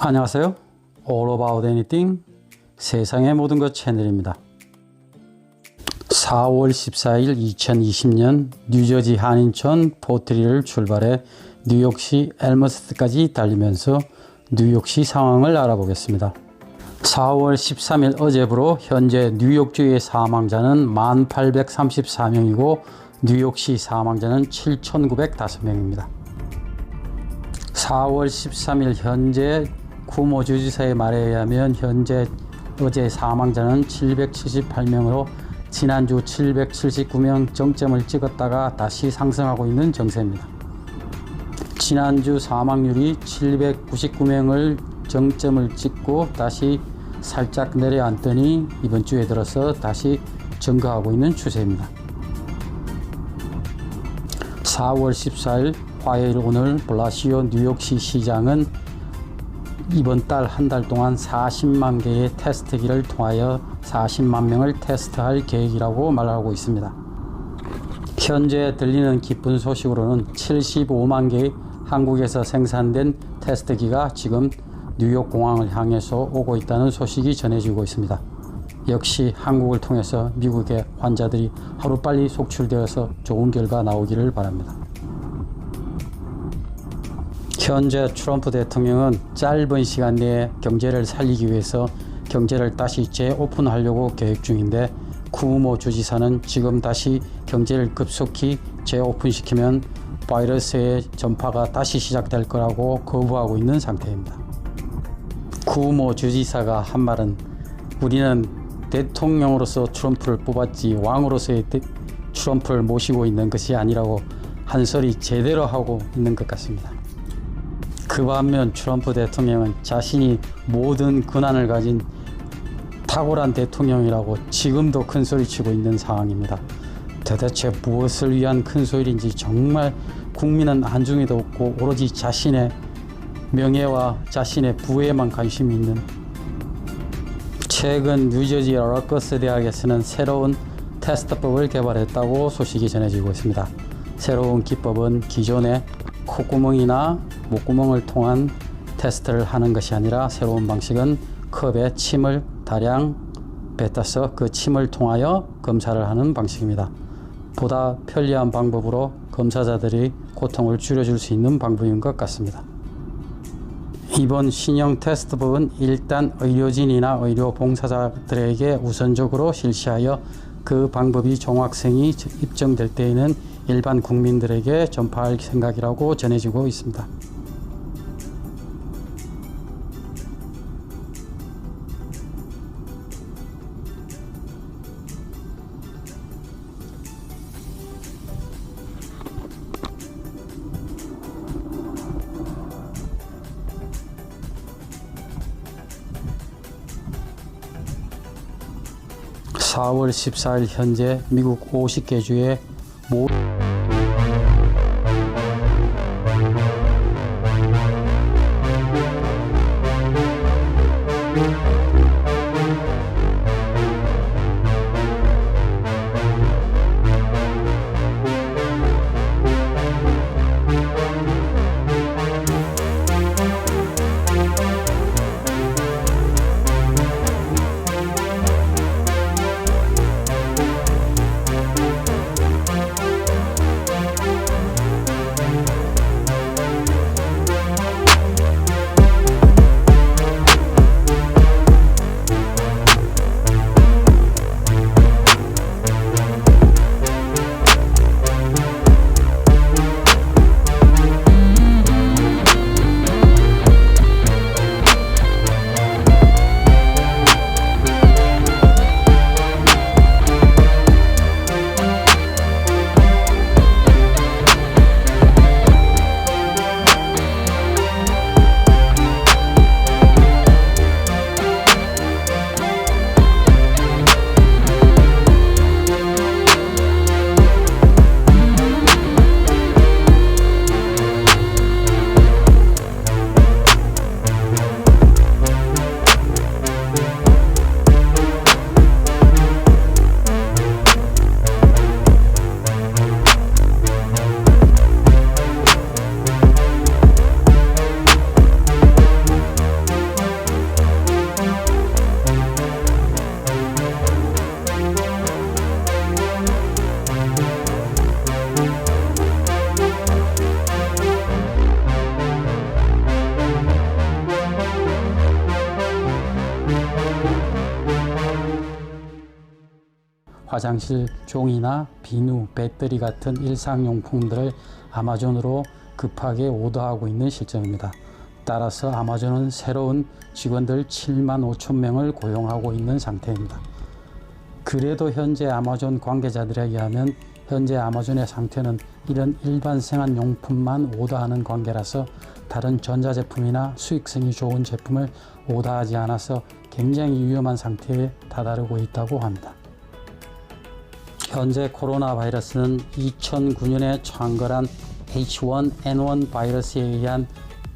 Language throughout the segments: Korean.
안녕하세요. All About Anything 세상의 모든 것 채널입니다. 4월 14일 2020년 뉴저지 한인촌 포트리를 출발해 뉴욕시 엘머스트까지 달리면서 뉴욕시 상황을 알아보겠습니다. 4월 13일 어제부로 현재 뉴욕주의 사망자는 1834명이고 뉴욕시 사망자는 7,905명입니다. 4월 13일 현재 쿠모 주지사의 말에 의하면 어제 사망자는 778명으로 지난주 779명 정점을 찍었다가 다시 상승하고 있는 정세입니다. 지난주 사망률이 799명을 정점을 찍고 다시 살짝 내려앉더니 이번 주에 들어서 다시 증가하고 있는 추세입니다. 4월 14일 화요일 오늘 블라시오 뉴욕시 시장은 이번 달 한 달 동안 40만 개의 테스트기를 통하여 40만 명을 테스트할 계획이라고 말하고 있습니다. 현재 들리는 기쁜 소식으로는 75만 개의 한국에서 생산된 테스트기가 지금 뉴욕 공항을 향해서 오고 있다는 소식이 전해지고 있습니다. 역시 한국을 통해서 미국의 환자들이 하루빨리 속출되어서 좋은 결과 나오기를 바랍니다. 현재 트럼프 대통령은 짧은 시간 내에 경제를 살리기 위해서 경제를 다시 재오픈하려고 계획 중인데 쿠오모 주지사는 지금 다시 경제를 급속히 재오픈시키면 바이러스의 전파가 다시 시작될 거라고 거부하고 있는 상태입니다. 쿠오모 주지사가 한 말은 우리는 대통령으로서 트럼프를 뽑았지 왕으로서의 트럼프를 모시고 있는 것이 아니라고 한 소리 제대로 하고 있는 것 같습니다. 그 반면 트럼프 대통령은 자신이 모든 권한을 가진 탁월한 대통령이라고 지금도 큰소리치고 있는 상황입니다. 도대체 무엇을 위한 큰소리인지 정말 국민은 안중에도 없고 오로지 자신의 명예와 자신의 부에만 관심이 있는. 최근 뉴저지 러커스 대학에서는 새로운 테스트법을 개발했다고 소식이 전해지고 있습니다. 새로운 기법은 기존의 콧구멍이나 목구멍을 통한 테스트를 하는 것이 아니라 새로운 방식은 컵에 침을 다량 뱉어서 그 침을 통하여 검사를 하는 방식입니다. 보다 편리한 방법으로 검사자들이 고통을 줄여줄 수 있는 방법인 것 같습니다. 이번 신형 테스트법은 일단 의료진이나 의료 봉사자들에게 우선적으로 실시하여 그 방법이 정확성이 입증될 때에는 일반 국민들에게 전파할 생각이라고 전해지고 있습니다. (4월 14일) 현재 미국 50개 주의 화장실 종이나 비누, 배터리 같은 일상용품들을 아마존으로 급하게 오더하고 있는 실정입니다. 따라서 아마존은 새로운 직원들 7만 5천 명을 고용하고 있는 상태입니다. 그래도 현재 아마존 관계자들에 의하면 현재 아마존의 상태는 이런 일반 생활용품만 오더하는 관계라서 다른 전자제품이나 수익성이 좋은 제품을 오더하지 않아서 굉장히 위험한 상태에 다다르고 있다고 합니다. 현재 코로나 바이러스는 2009년에 창궐한 H1N1 바이러스에 의한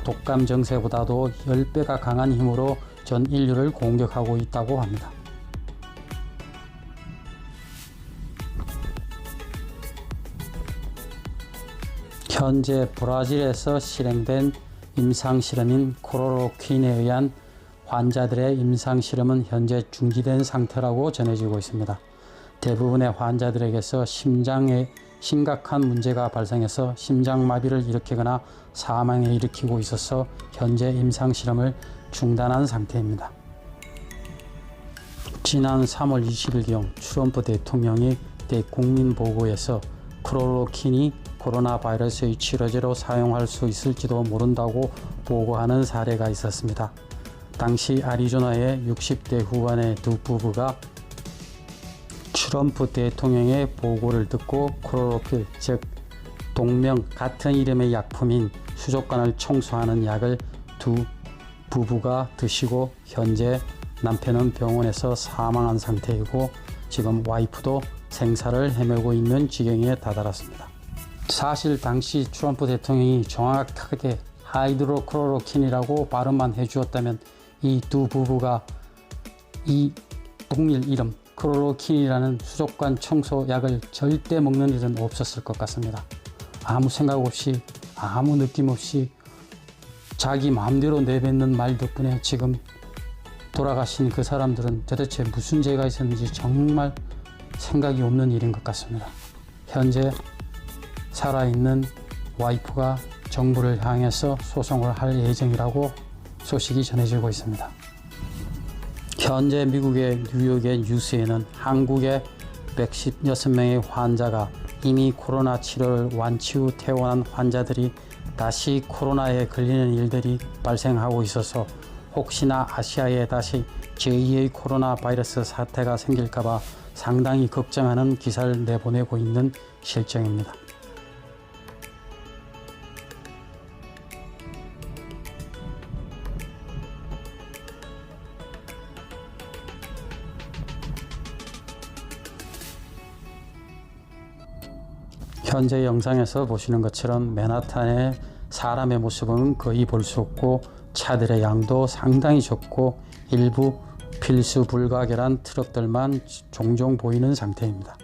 독감 증세보다도 10배가 강한 힘으로 전 인류를 공격하고 있다고 합니다. 현재 브라질에서 실행된 임상실험인 클로로퀸에 의한 환자들의 임상실험은 현재 중지된 상태라고 전해지고 있습니다. 대부분의 환자들에게서 심장에 심각한 문제가 발생해서 심장마비를 일으키거나 사망에 일으키고 있어서 현재 임상실험을 중단한 상태입니다. 지난 3월 20일경 트럼프 대통령이 대국민보고에서 클로로퀸이 코로나 바이러스의 치료제로 사용할 수 있을지도 모른다고 보고하는 사례가 있었습니다. 당시 애리조나의 60대 후반의 두 부부가 트럼프 대통령의 보고를 듣고 클로로필, 즉 동명 같은 이름의 약품인 수족관을 청소하는 약을 두 부부가 드시고 현재 남편은 병원에서 사망한 상태이고 지금 와이프도 생사를 헤매고 있는 지경에 다다랐습니다. 사실 당시 트럼프 대통령이 정확하게 하이드로클로로킨이라고 발음만 해주었다면 이 두 부부가 이 동일 이름 클로로킨이라는 수족관 청소약을 절대 먹는 일은 없었을 것 같습니다. 아무 생각 없이 아무 느낌 없이 자기 마음대로 내뱉는 말 덕분에 지금 돌아가신 그 사람들은 도대체 무슨 죄가 있었는지 정말 생각이 없는 일인 것 같습니다. 현재 살아있는 와이프가 정부를 향해서 소송을 할 예정이라고 소식이 전해지고 있습니다. 현재 미국의 뉴욕의 뉴스에는 한국의 116명의 환자가 이미 코로나 치료를 완치 후 퇴원한 환자들이 다시 코로나에 걸리는 일들이 발생하고 있어서 혹시나 아시아에 다시 제2의 코로나 바이러스 사태가 생길까봐 상당히 걱정하는 기사를 내보내고 있는 실정입니다. 현재 영상에서 보시는 것처럼 맨하탄의 사람의 모습은 거의 볼 수 없고 차들의 양도 상당히 적고 일부 필수 불가결한 트럭들만 종종 보이는 상태입니다.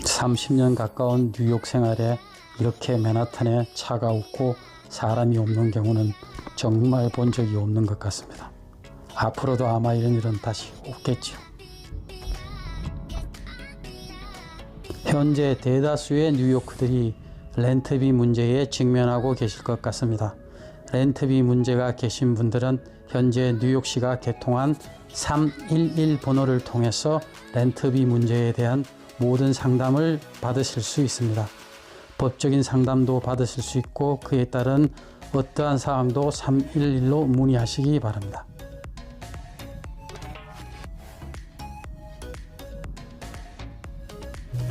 30년 가까운 뉴욕 생활에 이렇게 맨하탄에 차가 없고 사람이 없는 경우는 정말 본 적이 없는 것 같습니다. 앞으로도 아마 이런 일은 다시 없겠죠. 현재 대다수의 뉴요커들이 렌트비 문제에 직면하고 계실 것 같습니다. 렌트비 문제가 계신 분들은 현재 뉴욕시가 개통한 311 번호를 통해서 렌트비 문제에 대한 모든 상담을 받으실 수 있습니다. 법적인 상담도 받으실 수 있고 그에 따른 어떠한 사항도 311로 문의하시기 바랍니다.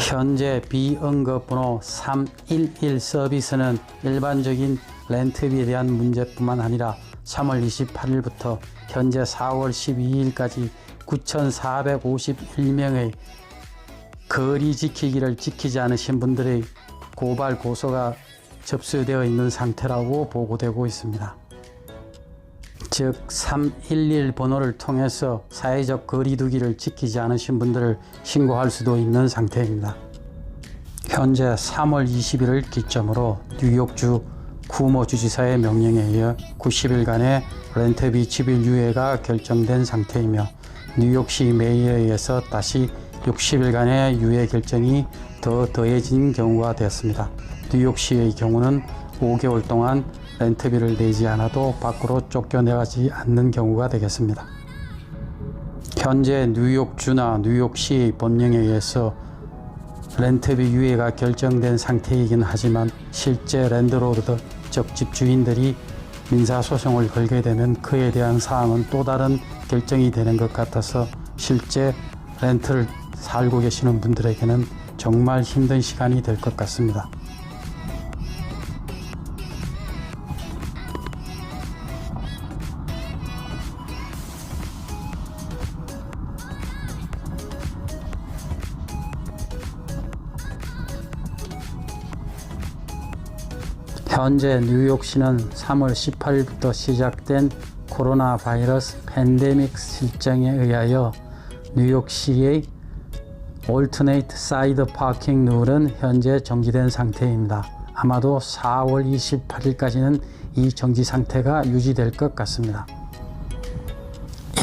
현재 비응급번호 311 서비스는 일반적인 렌트비에 대한 문제뿐만 아니라 3월 28일부터 현재 4월 12일까지 9,451명의 거리 지키기를 지키지 않으신 분들의 고발 고소가 접수되어 있는 상태라고 보고되고 있습니다. 즉 311 번호를 통해서 사회적 거리두기를 지키지 않으신 분들을 신고할 수도 있는 상태입니다. 현재 3월 20일을 기점으로 뉴욕주 쿠오모 주지사의 명령에 의해 90일간의 렌트비 집일 유예가 결정된 상태이며 뉴욕시 메이어에 의해서 다시 60일간의 유예 결정이 더해진 경우가 되었습니다. 뉴욕시의 경우는 5개월 동안 렌트비를 내지 않아도 밖으로 쫓겨나가지 않는 경우가 되겠습니다. 현재 뉴욕주나 뉴욕시 법령에 의해서 렌트비 유예가 결정된 상태이긴 하지만 실제 랜드로드 즉 집주인들이 민사소송을 걸게 되면 그에 대한 사항은 또 다른 결정이 되는 것 같아서 실제 렌트를 살고 계시는 분들에게는 정말 힘든 시간이 될 것 같습니다. 현재 뉴욕시는 3월 18일부터 시작된 코로나 바이러스 팬데믹 실정에 의하여 뉴욕시의 Alternate Side Parking 룰은 현재 정지된 상태입니다. 아마도 4월 28일까지는 이 정지 상태가 유지될 것 같습니다.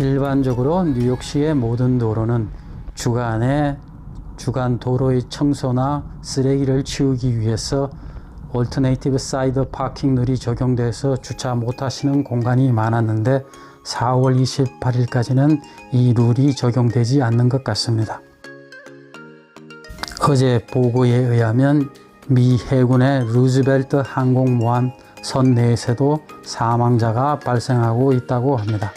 일반적으로 뉴욕시의 모든 도로는 주간 도로의 청소나 쓰레기를 치우기 위해서 얼터네이티브 사이드 파킹 룰이 적용돼서 주차 못하시는 공간이 많았는데 4월 28일까지는 이 룰이 적용되지 않는 것 같습니다. 어제 보고에 의하면 미 해군의 루즈벨트 항공모함 선 내에서도 사망자가 발생하고 있다고 합니다.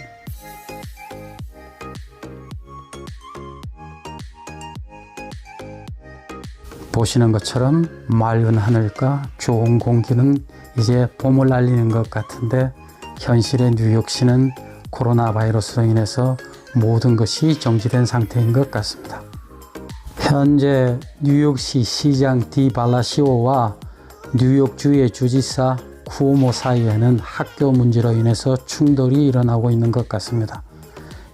보시는 것처럼 맑은 하늘과 좋은 공기는 이제 봄을 알리는 것 같은데 현실의 뉴욕시는 코로나 바이러스로 인해서 모든 것이 정지된 상태인 것 같습니다. 현재 뉴욕시 시장 디 발라시오와 뉴욕주의 주지사 쿠오모 사이에는 학교 문제로 인해서 충돌이 일어나고 있는 것 같습니다.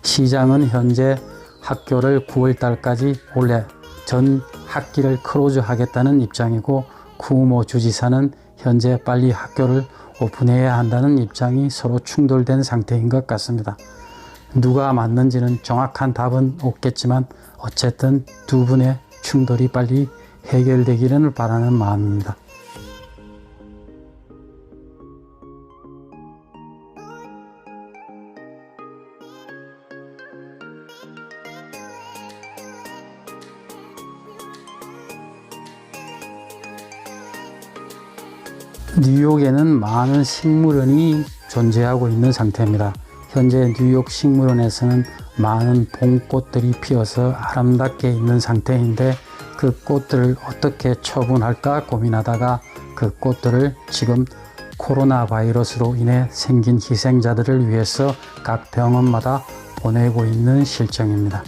시장은 현재 학교를 9월 달까지 올해 전 학기를 클로즈 하겠다는 입장이고 쿠오모 주지사는 현재 빨리 학교를 오픈해야 한다는 입장이 서로 충돌된 상태인 것 같습니다. 누가 맞는지는 정확한 답은 없겠지만 어쨌든 두 분의 충돌이 빨리 해결되기를 바라는 마음입니다. 뉴욕에는 많은 식물원이 존재하고 있는 상태입니다. 현재 뉴욕 식물원에서는 많은 봄꽃들이 피어서 아름답게 있는 상태인데 그 꽃들을 어떻게 처분할까 고민하다가 그 꽃들을 지금 코로나 바이러스로 인해 생긴 희생자들을 위해서 각 병원마다 보내고 있는 실정입니다.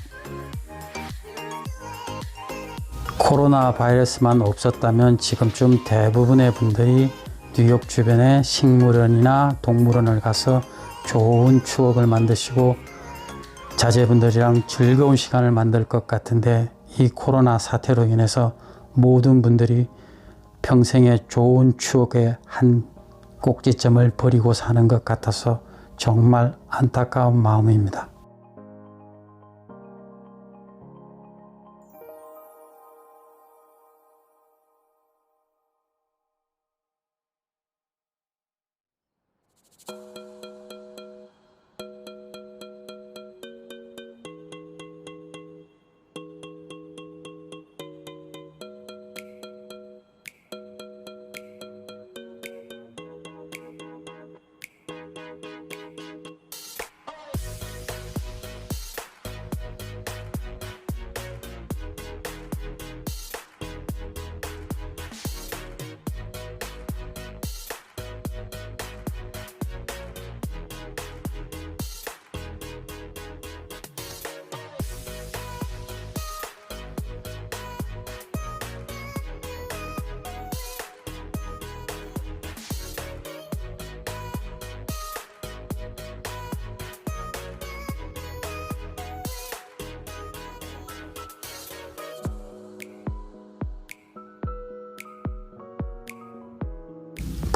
코로나 바이러스만 없었다면 지금쯤 대부분의 분들이 뉴욕 주변의 식물원이나 동물원을 가서 좋은 추억을 만드시고 자제분들이랑 즐거운 시간을 만들 것 같은데 이 코로나 사태로 인해서 모든 분들이 평생의 좋은 추억의 한 꼭지점을 버리고 사는 것 같아서 정말 안타까운 마음입니다.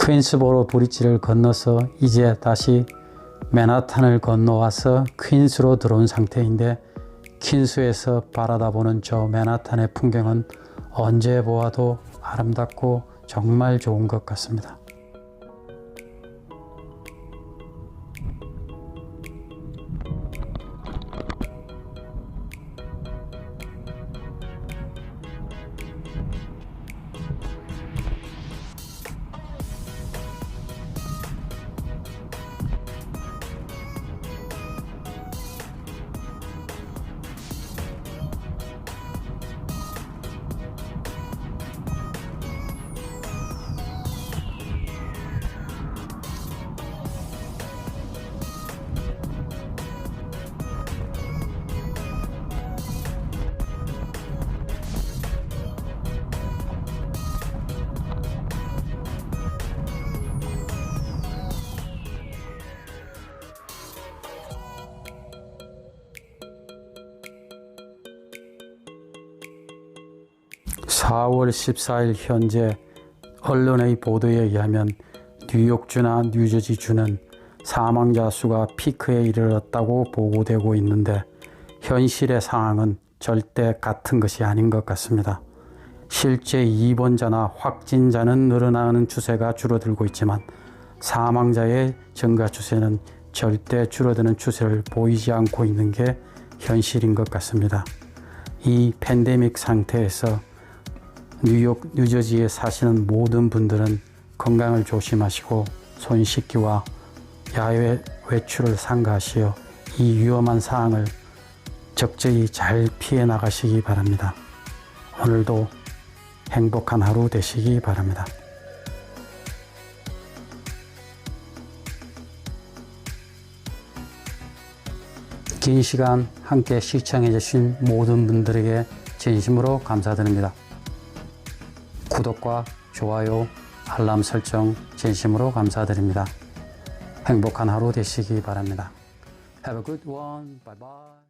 퀸스보로 브릿지를 건너서 이제 다시 맨하탄을 건너와서 퀸스로 들어온 상태인데 퀸스에서 바라다보는 저 맨하탄의 풍경은 언제 보아도 아름답고 정말 좋은 것 같습니다. 4월 14일 현재 언론의 보도에 의하면 뉴욕주나 뉴저지주는 사망자 수가 피크에 이르렀다고 보고되고 있는데 현실의 상황은 절대 같은 것이 아닌 것 같습니다. 실제 입원자나 확진자는 늘어나는 추세가 줄어들고 있지만 사망자의 증가 추세는 절대 줄어드는 추세를 보이지 않고 있는 게 현실인 것 같습니다. 이 팬데믹 상태에서 뉴욕, 뉴저지에 사시는 모든 분들은 건강을 조심하시고 손 씻기와 야외 외출을 삼가하시어 이 위험한 상황을 적절히 잘 피해 나가시기 바랍니다. 오늘도 행복한 하루 되시기 바랍니다. 긴 시간 함께 시청해 주신 모든 분들에게 진심으로 감사드립니다. 구독과 좋아요, 알람 설정 진심으로 감사드립니다. 행복한 하루 되시기 바랍니다. Have a good one. Bye bye.